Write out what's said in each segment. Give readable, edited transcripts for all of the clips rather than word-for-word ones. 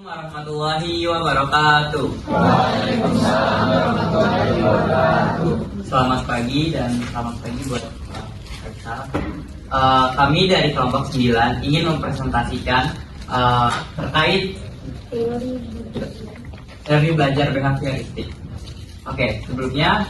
Warahmatullahi wabarakatuh. Selamat pagi dan selamat pagi buat kita. Kami dari kelompok 9 ingin mempresentasikan terkait teori belajar behavioristik. Oke, sebelumnya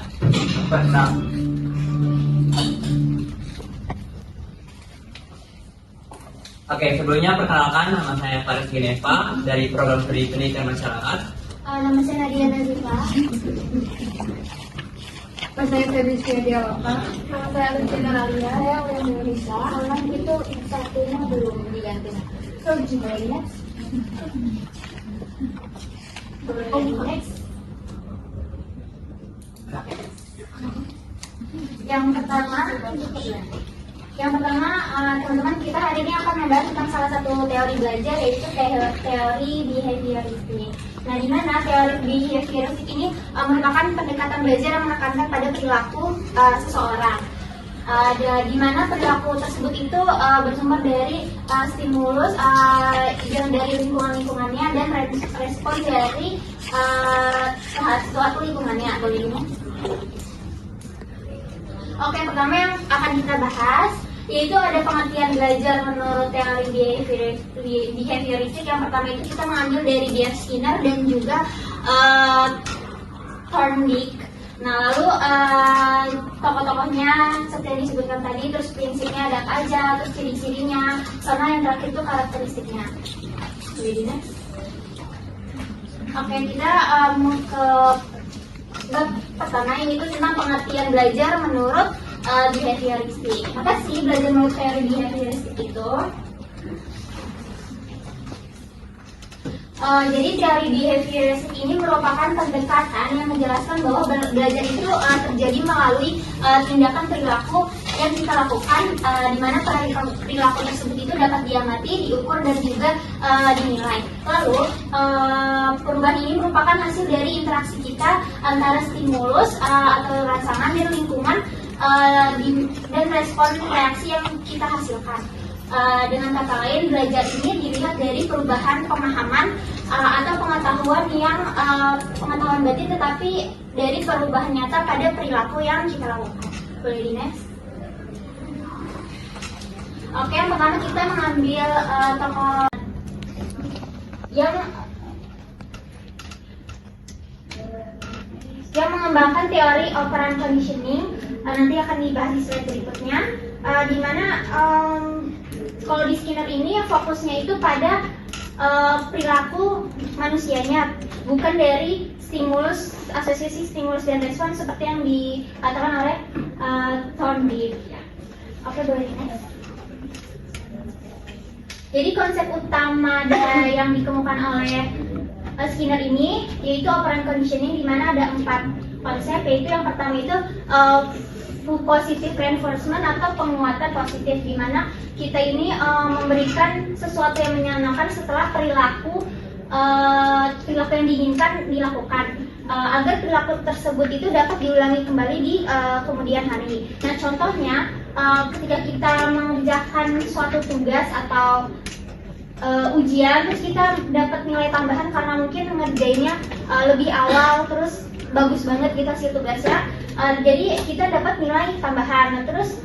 perkenalkan, nama saya Faris Geneva dari Program Studi Pendidikan Masyarakat. Nama saya Nadia Nazifa. Nama saya Febrisya Diawaka. Nama saya Luciana Alia. Saya Ulan Indonesia. Ulan itu satunya belum diganti. So, gimana ya? Next. Yang pertama, teman-teman, kita hari ini akan membahas tentang salah satu teori belajar, yaitu teori behavioristik. Nah, di mana teori behavioristik ini merupakan pendekatan belajar yang menekankan pada perilaku seseorang. Di mana perilaku tersebut itu bersumber dari stimulus yang dari lingkungannya dan respon dari suatu lingkungannya. Boleh ini? Oke, pertama yang akan kita bahas yaitu ada pengertian belajar menurut teori behavioristik. Yang pertama itu kita mengambil dari D.F. Skinner dan juga Thorndike. Nah, lalu tokoh-tokohnya seperti yang disebutkan tadi, terus prinsipnya ada apa aja, terus ciri-cirinya, sama yang terakhir itu karakteristiknya. Oke, kita mau ke bab pertama, ini tuh tentang pengertian belajar menurut behavioristik. Apa sih belajar menurut teori behavioristik itu? Jadi teori behavioristik ini merupakan pendekatan yang menjelaskan bahwa belajar itu terjadi melalui tindakan perilaku yang kita lakukan, di mana perilaku tersebut itu dapat diamati, diukur, dan juga dinilai. Lalu perubahan ini merupakan hasil dari interaksi kita antara stimulus atau rangsangan dan lingkungan dan respon reaksi yang kita hasilkan. Dengan kata lain, belajar ini dilihat dari perubahan pemahaman atau pengetahuan yang pengetahuan batin, tetapi dari perubahan nyata pada perilaku yang kita lakukan. Boleh di next? Oke, yang pertama kita mengambil tokoh yang mengembangkan teori operant conditioning. Nanti akan dibahas di slide berikutnya, di mana kalau di Skinner ini fokusnya itu pada perilaku manusianya, bukan dari stimulus, asosiasi stimulus dan respon seperti yang dikatakan oleh Thorndike. Oke, boleh next. Jadi konsep utama yang dikemukakan oleh Skinner ini yaitu operant conditioning, di mana ada 4 konsep, yaitu yang pertama itu positive reinforcement atau penguatan positif, di mana kita ini memberikan sesuatu yang menyenangkan setelah perilaku yang diinginkan dilakukan, agar perilaku tersebut itu dapat diulangi kembali di kemudian hari. Nah, contohnya ketika kita mengerjakan suatu tugas atau ujian, terus kita dapat nilai tambahan karena mungkin mengerjainnya lebih awal, terus bagus banget gitu hasil tugasnya, jadi kita dapat nilai tambahan. Nah, terus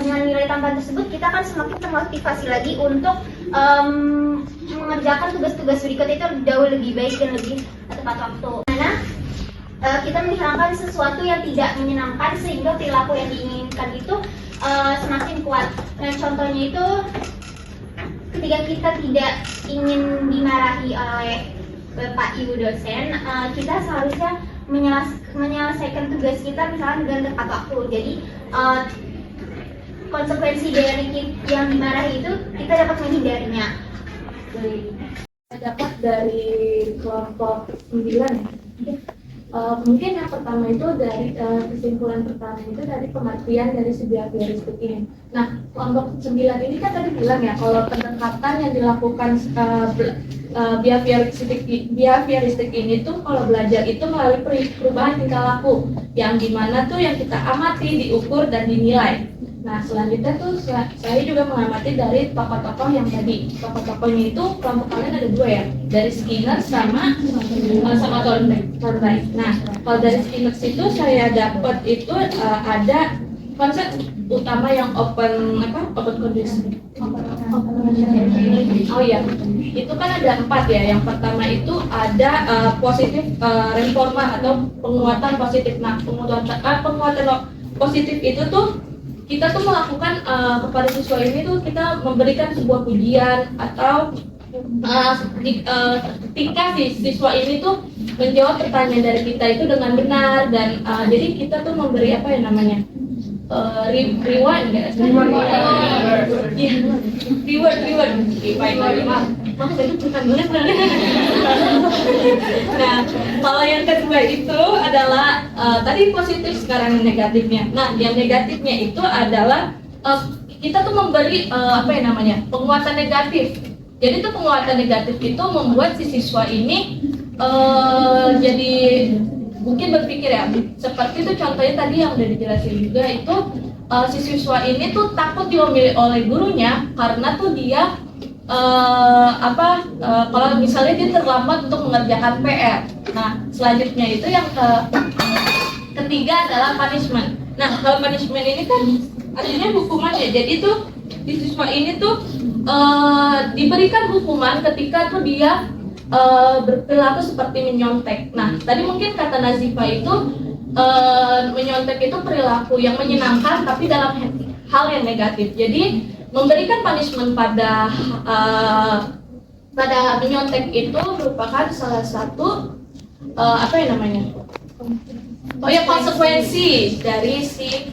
dengan nilai tambahan tersebut kita akan semakin termotivasi lagi untuk mengerjakan tugas-tugas berikut itu jauh lebih baik dan lebih tepat waktu. Karena kita menghilangkan sesuatu yang tidak menyenangkan sehingga perilaku yang diinginkan itu semakin kuat. Nah, contohnya itu ketika kita tidak ingin dimarahi oleh Bapak Ibu dosen, kita seharusnya menyelesaikan tugas kita misalnya dengan tepat waktu. Jadi konsekuensi dari yang dimarahi itu kita dapat menghindarinya. Dapat dari kelompok 9. Mungkin yang pertama itu dari kesimpulan pertama itu dari pengertian dari si behavioristik ini. Nah, kelompok 9 ini kan tadi bilang ya kalau pendekatan yang dilakukan behavioristik ini tuh kalau belajar itu melalui perubahan tingkah laku yang dimana tuh yang kita amati, diukur dan dinilai. Nah, selanjutnya tuh saya juga mengamati dari tokoh-tokoh yang tadi. Tokoh-tokohnya itu kelompok kalian ada dua ya, dari Skinner sama Thorndike. Nah, kalau dari Skinner itu saya dapat itu ada konsep utama yang open condition. Oh iya, itu kan ada 4 ya. Yang pertama itu ada positif reforma atau penguatan positif. Nah, penguatan positif itu tuh kita tuh melakukan kepada siswa ini tuh kita memberikan sebuah pujian atau ketika si siswa ini tuh menjawab pertanyaan dari kita itu dengan benar dan jadi kita tuh memberi apa ya namanya reward nggak? Reward. Maksud itu bukan benar. Nah, kalau yang kedua itu adalah tadi positif, sekarang negatifnya. Nah, yang negatifnya itu adalah kita tuh memberi penguatan negatif. Jadi tuh penguatan negatif itu membuat si siswa ini jadi mungkin berpikir ya, seperti itu contohnya tadi yang udah dijelasin juga itu si siswa ini tuh takut diomeli oleh gurunya karena tuh dia kalau misalnya dia terlambat untuk mengerjakan PR. Nah, selanjutnya itu yang ketiga adalah punishment. Nah, kalau punishment ini kan artinya hukuman ya. Jadi tuh di siswa ini tuh diberikan hukuman ketika tuh dia berperilaku seperti menyontek. Nah, tadi mungkin kata Nazifa itu menyontek itu perilaku yang menyenangkan tapi dalam hal yang negatif. Jadi memberikan punishment pada menyontek itu merupakan salah satu konsekuensi dari si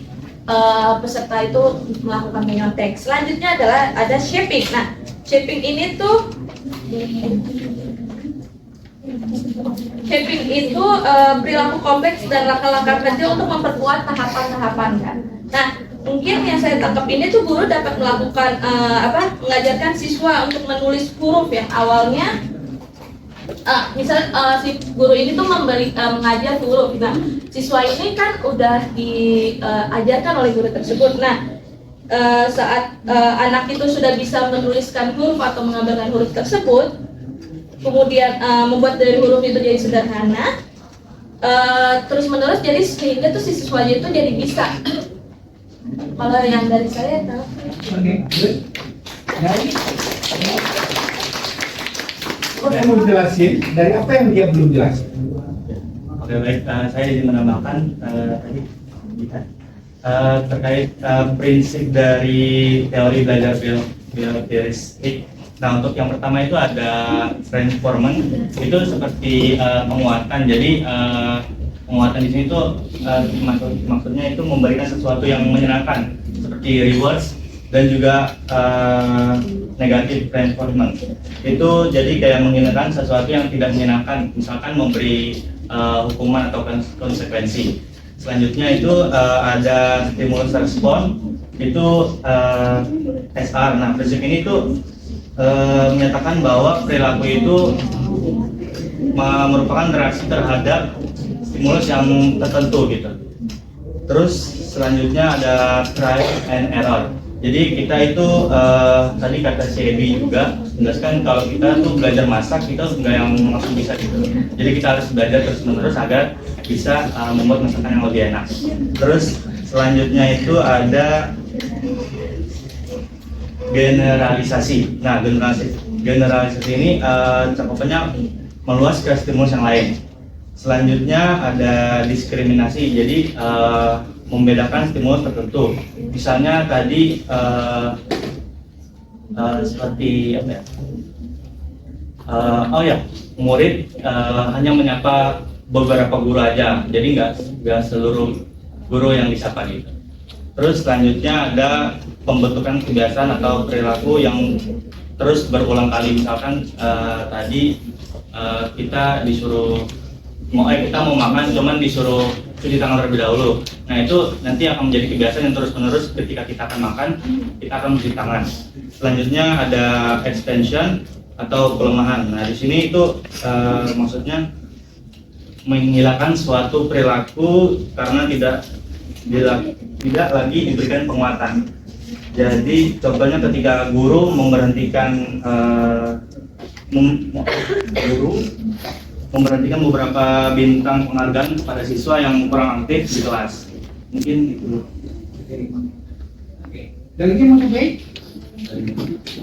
peserta itu melakukan menyontek. Selanjutnya adalah ada shaping. Nah, shaping ini tuh perilaku kompleks dan langkah-langkah kecil untuk memperkuat tahapan-tahapan kan. Nah, mungkin yang saya tangkap ini tuh guru dapat melakukan mengajarkan siswa untuk menulis huruf yang awalnya si guru ini tuh mengajar huruf. Nah, siswa ini kan udah diajarkan oleh guru tersebut. Nah, saat anak itu sudah bisa menuliskan huruf atau mengambilkan huruf tersebut, kemudian membuat dari huruf itu jadi sederhana, terus menerus jadi sehingga tuh si siswanya itu jadi bisa. Kalau yang dari saya tahu. Oke, saya mau jelasin dari apa yang dia belum jelasin. Oke, baik, saya izin menambahkan tadi terkait prinsip dari teori belajar biologis. Nah, untuk yang pertama itu ada reinforcement, itu seperti penguatan. Jadi penguatan di sini itu maksudnya itu memberikan sesuatu yang menyenangkan seperti rewards dan juga negatif reinforcement. Itu jadi kayak mengingatkan sesuatu yang tidak menyenangkan, misalkan memberi hukuman atau konsekuensi. Selanjutnya itu ada stimulus respon, itu SR. Nah, prinsip ini tuh menyatakan bahwa perilaku itu merupakan reaksi terhadap stimulus yang tertentu gitu. Terus selanjutnya ada try and error. Jadi kita itu tadi kata si Ebi juga menjelaskan kalau kita tuh belajar masak kita nggak yang langsung bisa gitu. Jadi kita harus belajar terus menerus agar bisa membuat masakan yang lebih enak. Terus selanjutnya itu ada generalisasi. Nah, generalisasi ini cakupannya meluas ke stimulus yang lain. Selanjutnya ada diskriminasi. Jadi membedakan stimulus tertentu. Misalnya tadi seperti apa ya? Murid hanya menyapa beberapa guru aja. Jadi nggak seluruh guru yang disapa gitu. Terus selanjutnya ada pembentukan kebiasaan atau perilaku yang terus berulang kali. Misalkan tadi kita disuruh kita mau makan cuman disuruh cuci tangan terlebih dahulu. Nah, itu nanti akan menjadi kebiasaan yang terus-menerus ketika kita akan makan, kita akan mencuci tangan. Selanjutnya ada extension atau pelemahan. Nah, di sini itu maksudnya menghilangkan suatu perilaku karena tidak tidak lagi diberikan penguatan. Jadi contohnya ketika guru memberhentikan beberapa bintang penghargaan kepada siswa yang kurang aktif di kelas. Mungkin itu. Oke. Ada lagi yang mau sampaikan?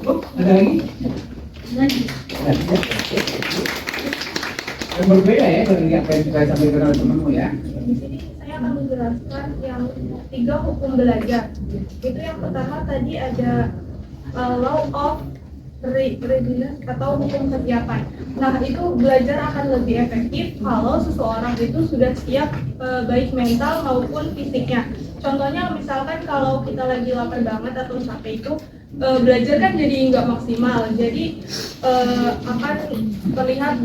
Oh, ada lagi? Yang berbeda ya dari apa yang saya sampaikan oleh temanmu ya. Di sini saya akan menjelaskan yang 3 hukum belajar. Itu yang pertama tadi ada law of readiness atau hukum kesiapan. Nah, itu belajar akan lebih efektif kalau seseorang itu sudah siap baik mental maupun fisiknya. Contohnya misalkan kalau kita lagi lapar banget atau capek itu belajar kan jadi nggak maksimal, jadi akan terlihat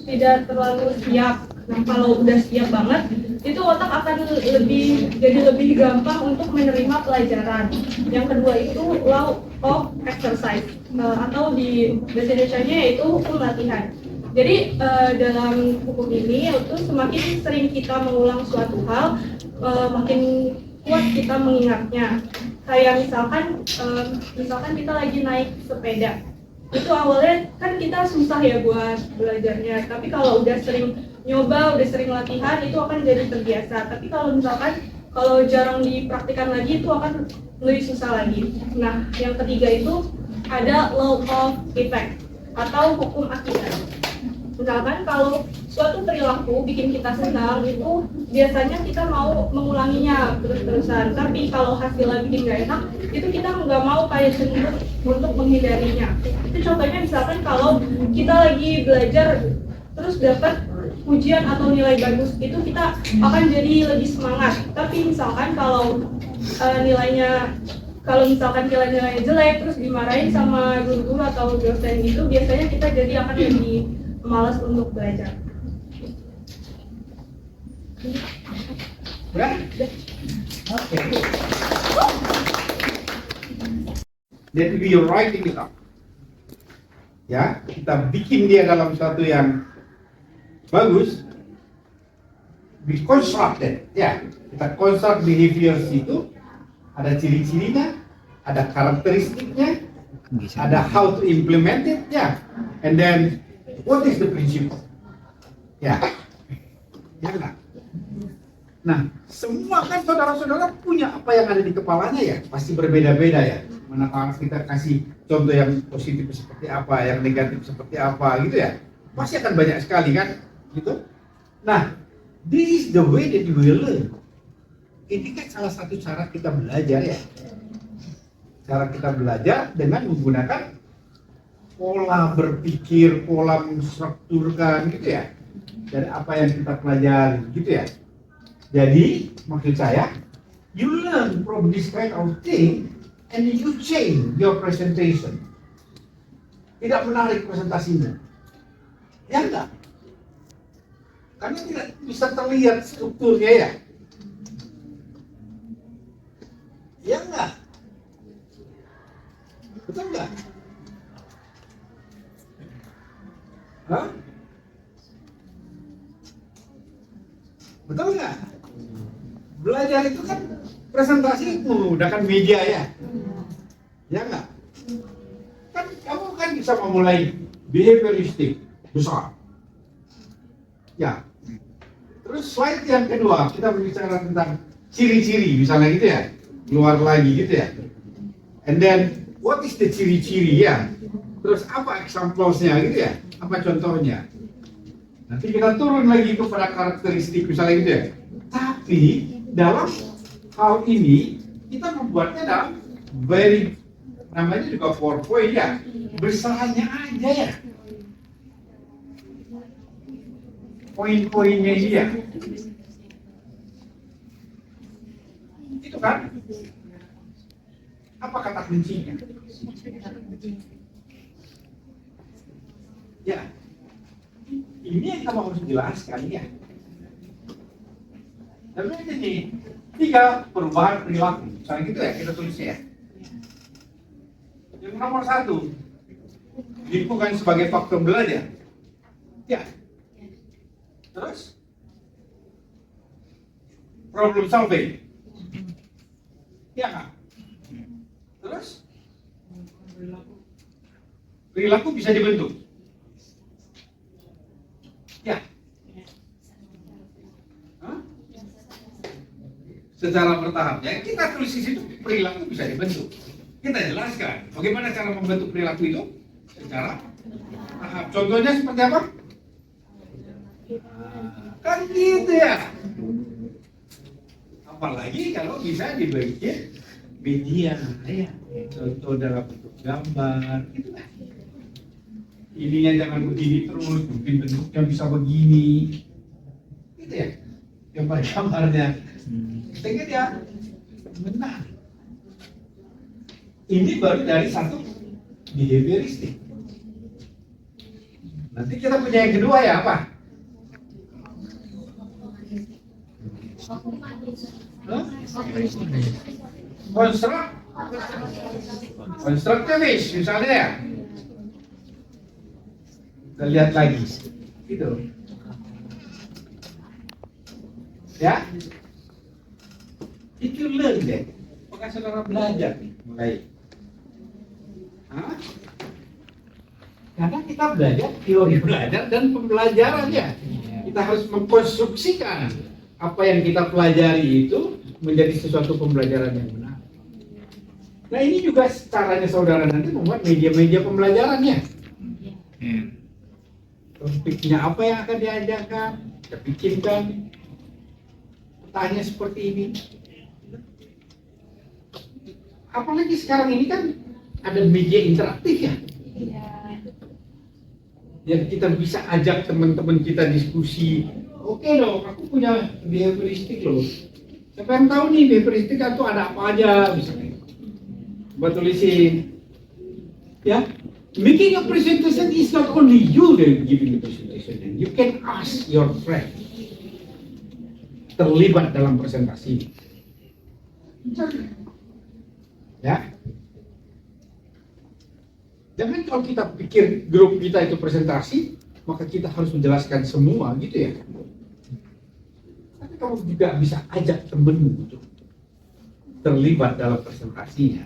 tidak terlalu siap. Nah, kalau udah siap banget, itu otak akan lebih gampang untuk menerima pelajaran. Yang kedua itu law of exercise atau di bahasa Indonesianya yaitu hukum latihan. Jadi dalam hukum ini itu semakin sering kita mengulang suatu hal, makin kuat kita mengingatnya. Kayak misalkan kita lagi naik sepeda, itu awalnya kan kita susah ya buat belajarnya, tapi kalau udah sering nyoba, udah sering latihan, itu akan jadi terbiasa. Tapi kalau jarang dipraktikkan lagi, itu akan lebih susah lagi. Nah, yang ketiga itu ada law of effect atau hukum akibat. Misalkan kalau suatu perilaku bikin kita senang, itu biasanya kita mau mengulanginya terus-terusan. Tapi kalau hasilnya bikin gak enak, itu kita nggak mau kayak cenderung untuk menghindarinya. Itu contohnya misalkan kalau kita lagi belajar terus dapat ujian atau nilai bagus, itu kita akan jadi lebih semangat. Tapi misalkan kalau misalkan nilainya jelek terus dimarahin sama guru atau dosen gitu, biasanya kita jadi akan lebih malas untuk belajar. Udah? Oke. Jadi you're writing it up. Ya, kita bikin dia dalam satu yang bagus. We constructed, ya. Kita construct behaviors itu, ada ciri-cirinya, ada karakteristiknya, ada how to implement it, ya. And then what is the principle? Ya. Ya kan? Nah, semua kan saudara-saudara punya apa yang ada di kepalanya ya, pasti berbeda-beda ya. Manakala kita kasih contoh yang positif seperti apa, yang negatif seperti apa gitu ya, pasti akan banyak sekali kan, gitu. Nah, this is the way that you will learn. Ini kan salah satu cara kita belajar ya. Cara kita belajar dengan menggunakan pola berpikir, pola menstrukturkan gitu ya, dari apa yang kita pelajari gitu ya. Jadi maksud saya, you learn from this kind of thing and you change your presentation. Tidak menarik presentasinya, ya enggak? Karena tidak bisa terlihat strukturnya ya, ya enggak? Betul enggak? Hah? Betul nggak? Belajar itu kan presentasi menggunakan media ya, ya nggak? Kan kamu kan bisa memulai behavioristik besar, ya. Terus slide yang kedua kita berbicara tentang ciri-ciri misalnya gitu ya, keluar lagi gitu ya. And then what is the ciri-ciri ya? Terus apa examplesnya gitu ya? Apa contohnya? Nanti kita turun lagi kepada karakteristik misalnya gitu ya. Tapi dalam hal ini kita membuatnya dalam namanya juga PowerPoint ya. Besarnya aja ya. Poin-poinnya ini ya. Itu kan? Apa kata kuncinya? Ya. Ini yang kita mau jelaskan ya. Tapi ini 3 perubahan perilaku. Misalnya gitu ya, kita tulisnya ya. Yang nomor 1, bukan sebagai faktor belajar. Ya. Terus problem solving. Ya kan? Terus perilaku bisa dibentuk. Ya. Hah? Secara bertahap. Ya, kita tulis di situ perilaku bisa dibentuk. Kita jelaskan bagaimana cara membentuk perilaku itu secara tahap. Contohnya seperti apa? Kan gitu ya. Apalagi kalau bisa dibikin media, ya. Contoh dalam bentuk gambar, gitu kan. Ininya jangan begini terus, mungkin bentuknya bisa begini, gitu ya. Gambar-gambarnya, sehingga dia benar. Ini baru dari satu behavioristik. Nanti kita punya yang kedua ya apa? Konstruktivis misalnya ya. Kita lihat lagi, gitu. Ya, itu learn deh. Maka saudara belajar nih, mulai. Hah? Karena kita belajar teori belajar dan pembelajarannya. Kita harus mengkonstruksikan apa yang kita pelajari itu menjadi sesuatu pembelajaran yang benar. Nah ini juga caranya saudara nanti membuat media-media pembelajarannya. Topiknya apa yang akan diajarkan, kita bikinkan pertanyaan seperti ini. Apalagi sekarang ini kan ada media interaktif ya. Yang kita bisa ajak teman-teman kita diskusi. Oke dong, aku punya behavioristik loh. Siapa yang tahu nih behavioristik itu ada apa aja misalnya. Coba tulisin. Ya, making a presentation is not only you that giving the presentation. You can ask your friend terlibat dalam presentasi. Ya. Jangan kalau kita pikir grup kita itu presentasi, maka kita harus menjelaskan semua gitu ya. Tapi kamu juga bisa ajak temenmu untuk terlibat dalam presentasinya.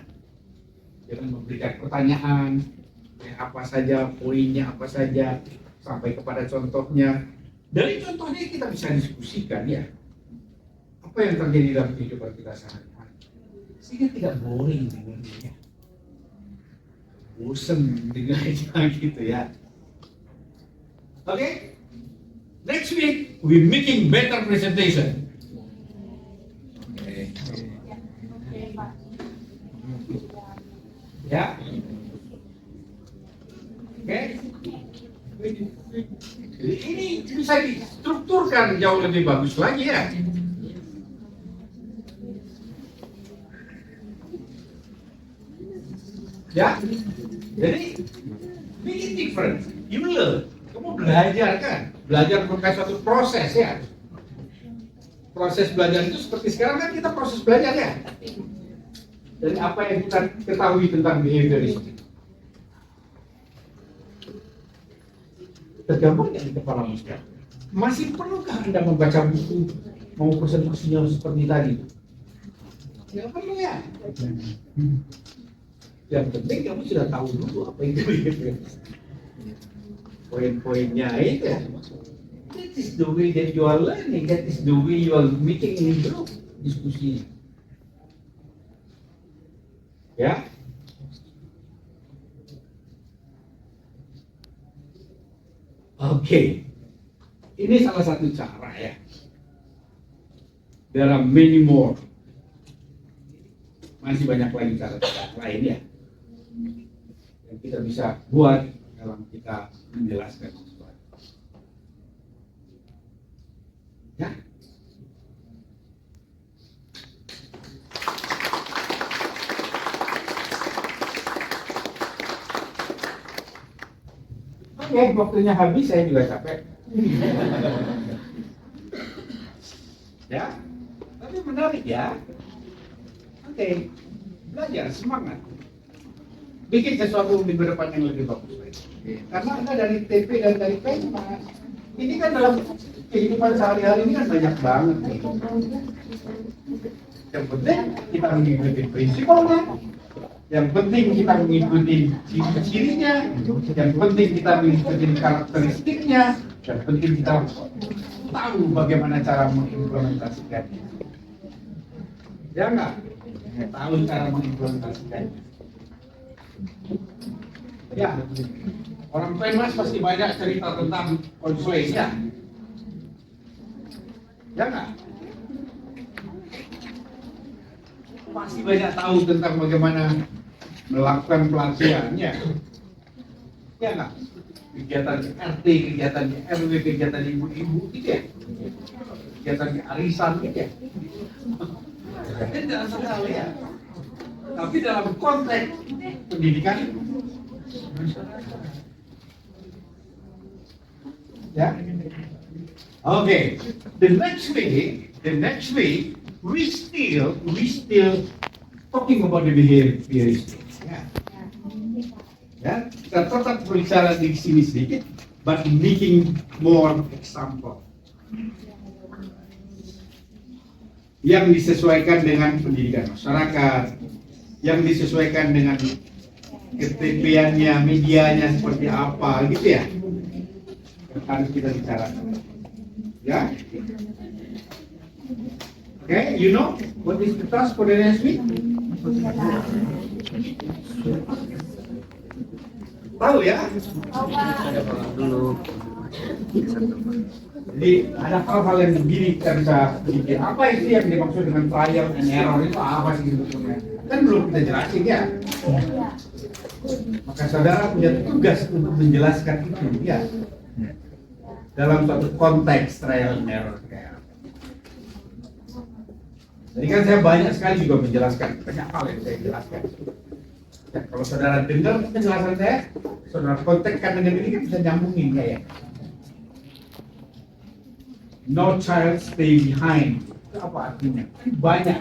Dengan memberikan pertanyaan, apa saja, poinnya apa saja, sampai kepada contohnya. Dari contohnya kita bisa diskusikan ya. Apa yang terjadi dalam kehidupan kita sehari-hari. Sehingga tidak boring dengannya. Bosen dengannya gitu ya. Oke? Next week, we making better presentation. Ya, oke. Ini bisa distrukturkan jauh lebih bagus lagi ya. Ya, jadi make it different. You learn. Kamu belajar kan? Belajar merupakan suatu proses ya. Proses belajar itu seperti sekarang kan kita proses belajar ya. Dari apa yang kita ketahui tentang behavioristik. Tergambar di kepala Anda. Masih perlukah Anda membaca buku mau presentasinya seperti tadi? Ya perlu ya. Yang penting kamu sudah tahu dulu apa itu behavioristik. Poin-poinnya itu ya. That is the way that you are learning. That is the way you are making in group diskusi. Ya. Oke. Ini salah satu cara ya. There are many more. Masih banyak lagi cara-cara lain ya. Yang kita bisa buat dalam kita menjelaskan sesuatu. Ya. Oke, waktunya habis, saya juga capek. Ya, tapi menarik ya. Oke, belajar, semangat. Bikin sesuatu di depan yang lebih bagus lagi. Karena Anda dari TP dan dari PENMA, ini kan dalam kehidupan sehari-hari ini kan banyak banget nih. Yang penting kita mengikuti prinsipnya. Yang penting kita mengikuti ciri-cirinya. Yang penting kita mengikuti karakteristiknya. Yang penting kita tahu bagaimana cara mengimplementasikannya. Ya enggak? Tahu cara mengimplementasikannya. Ya, orang famous pasti banyak cerita tentang konseling ya. Ya enggak? Pasti banyak tahu tentang bagaimana melakukan pelatihannya. Ya enggak? Kegiatan RT, kegiatan RW, kegiatan ibu-ibu gitu ya. Kegiatan arisan gitu ya. Jangan salah ya. Tapi dalam konteks pendidikan ya. Okay. The next week we still talking about the behavioristic. Ya, kita tetap berbicara di sini sedikit, but making more example yang disesuaikan dengan pendidikan masyarakat, yang disesuaikan dengan ketepiannya, medianya seperti apa, gitu ya. Harus kita bicarakan. Ya. Okay, you know what is the task for the next week? Tahu ya? Jadi ada hal-hal yang begini kita bisa bikin. Apa itu yang dimaksud dengan trial and error itu apa sih sebetulnya? Kan belum kita jelasin ya. Maka saudara punya tugas untuk menjelaskan itu ya. Dalam suatu konteks trial and error kayak. Jadi kan saya banyak sekali juga menjelaskan banyak hal yang saya jelaskan. Ya, kalau saudara dengar penjelasan saya, saudara kontekskan dengan ini kan bisa nyambungin kayak. No child stay behind. Itu apa artinya? Banyak.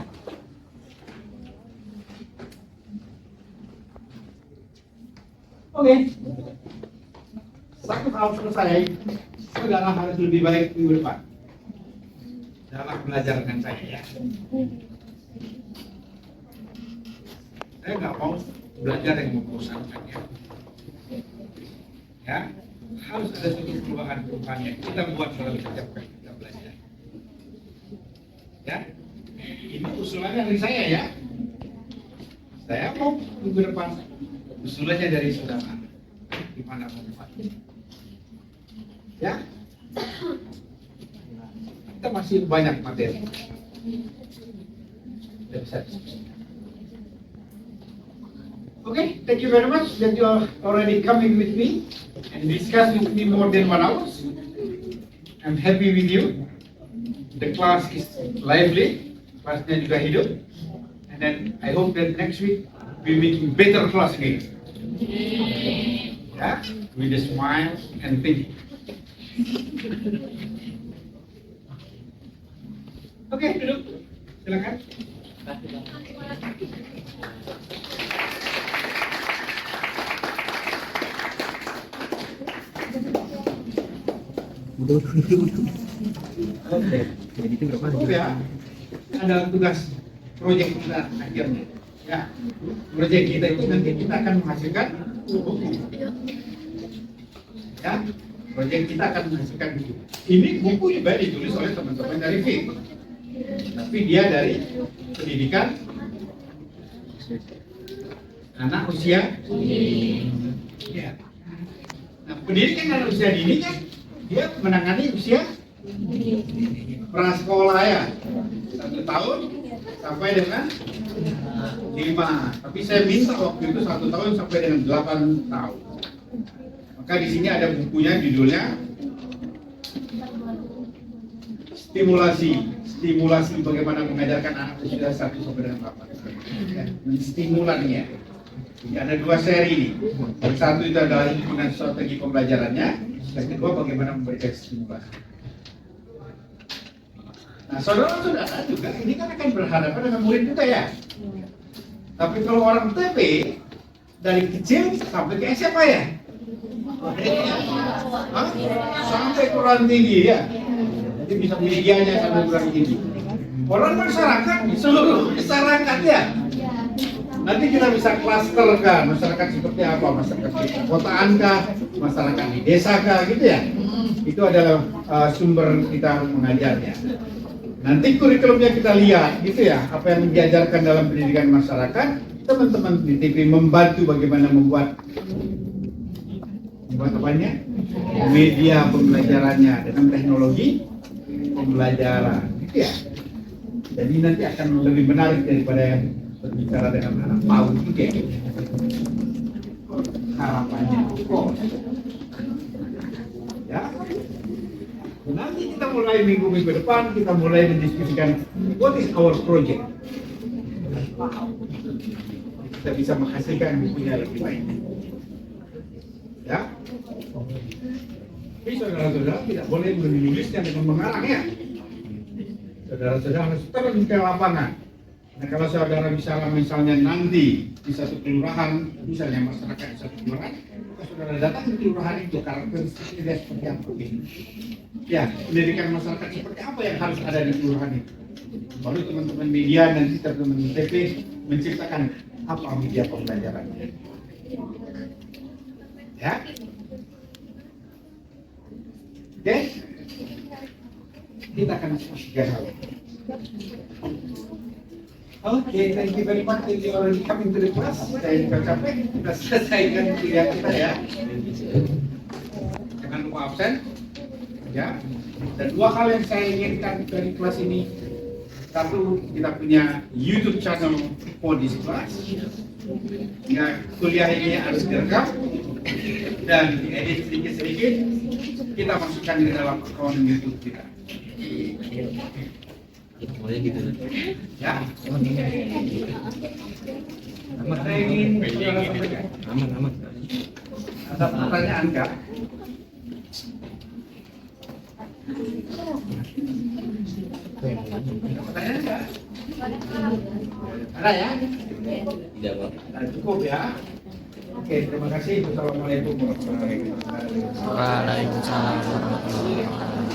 Oke. Satu hal selesai, saudara harus lebih baik minggu depan dalam belajar dengan saya ya. Saya nggak mau belajar yang membosankan ya. Ya, harus ada suatu perubahan yang kita buat dalam setiap kali kita belajar. Ya, ini usulannya dari saya ya. Saya mau minggu depan usulannya dari saudara. Gimana manfaatnya? Ya, kita masih banyak materi. Tidak bisa diskusi. Okay, thank you very much that you are already coming with me and discuss with me more than 1 hour. I'm happy with you. The class is lively, kelasnya juga hidup. And then I hope that next week we're making better class again. Yeah, with a smile and thinking. Oke, duduk. Silakan. Jadi itu berapa? Ya, ada tugas proyek kita akhirnya. Ya, proyek kita itu nanti kita akan menghasilkan buku. Ya, proyek kita akan menghasilkan buku. Ini buku juga ditulis oleh teman-teman dari FIK, tapi dia dari pendidikan anak usia dini. Ya. Nah, pendidikan anak usia dini kan dia menangani usia prasekolah ya, 1 tahun sampai dengan 5. Tapi saya minta waktu itu 1 tahun sampai dengan 8 tahun. Maka di sini ada bukunya, judulnya stimulasi bagaimana mengajarkan anak usia 1 sampai dengan 8 tahun. Ya, menstimulannya. Jadi ada 2 seri ini. Yang satu itu adalah dengan strategi pembelajarannya. Yang kedua bagaimana memberikan stimulasi. Nah, saudara-saudara juga ini kan akan berhadapan dengan murid juga ya. Tapi kalau orang TP dari kecil sampai ke SMA ya, sampai kurang tinggi ya. Jadi bisa medianya sampai kurang tinggi. Orang masyarakat, seluruh masyarakat ya. Nanti kita bisa klasterkan masyarakat seperti apa, masyarakat di perkotaan kah, masyarakat di desa kah, gitu ya. Itu adalah sumber kita mengajarnya. Nanti kurikulumnya kita lihat, gitu ya, apa yang diajarkan dalam pendidikan masyarakat. Teman-teman di TV membantu bagaimana membuat apanya? Media pembelajarannya dengan teknologi pembelajaran, gitu ya. Jadi nanti akan lebih menarik daripada yang berbicara dengan anak PAUD, gitu ya. Harapannya, ya. Nanti kita mulai minggu-minggu depan kita mulai mendiskusikan what is our project. Kita bisa menghasilkan bukunya lebih baik. Ya. Tapi saudara-saudara tidak boleh menulisnya dengan mengarang ya. Saudara-saudara harus turun ke lapangan. Nah kalau saudara misalnya nanti di satu kelurahan, misalnya masyarakat di satu kelurahan, maka saudara datang ke kelurahan itu karakteristiknya seperti apa? Ya, pendidikan masyarakat seperti apa yang harus ada di kelurahan itu? Baru teman-teman media nanti teman-teman TV menciptakan apa media pembelajarannya. Ya, oke, kita akan saksikan hal. Oke, thank you very much. Thank you already coming to the class. Saya juga capek, kita selesaikan kuliah kita ya. Jangan lupa absen. Ya, dan dua hal yang saya inginkan dari kelas ini. Satu, kita punya YouTube channel for this class. Ya, kuliah ini harus direkam dan diedit sedikit-sedikit. Kita masukkan di dalam akun YouTube kita. Ya. Saya ingin aman. Ada pertanyaan nggak? Pertanyaan enggak? Ada ya? Tidak, Pak. Cukup ya. Oke, terima kasih. Assalamualaikum warahmatullahi wabarakatuh. Waalaikumsalam warahmatullahi wabarakatuh.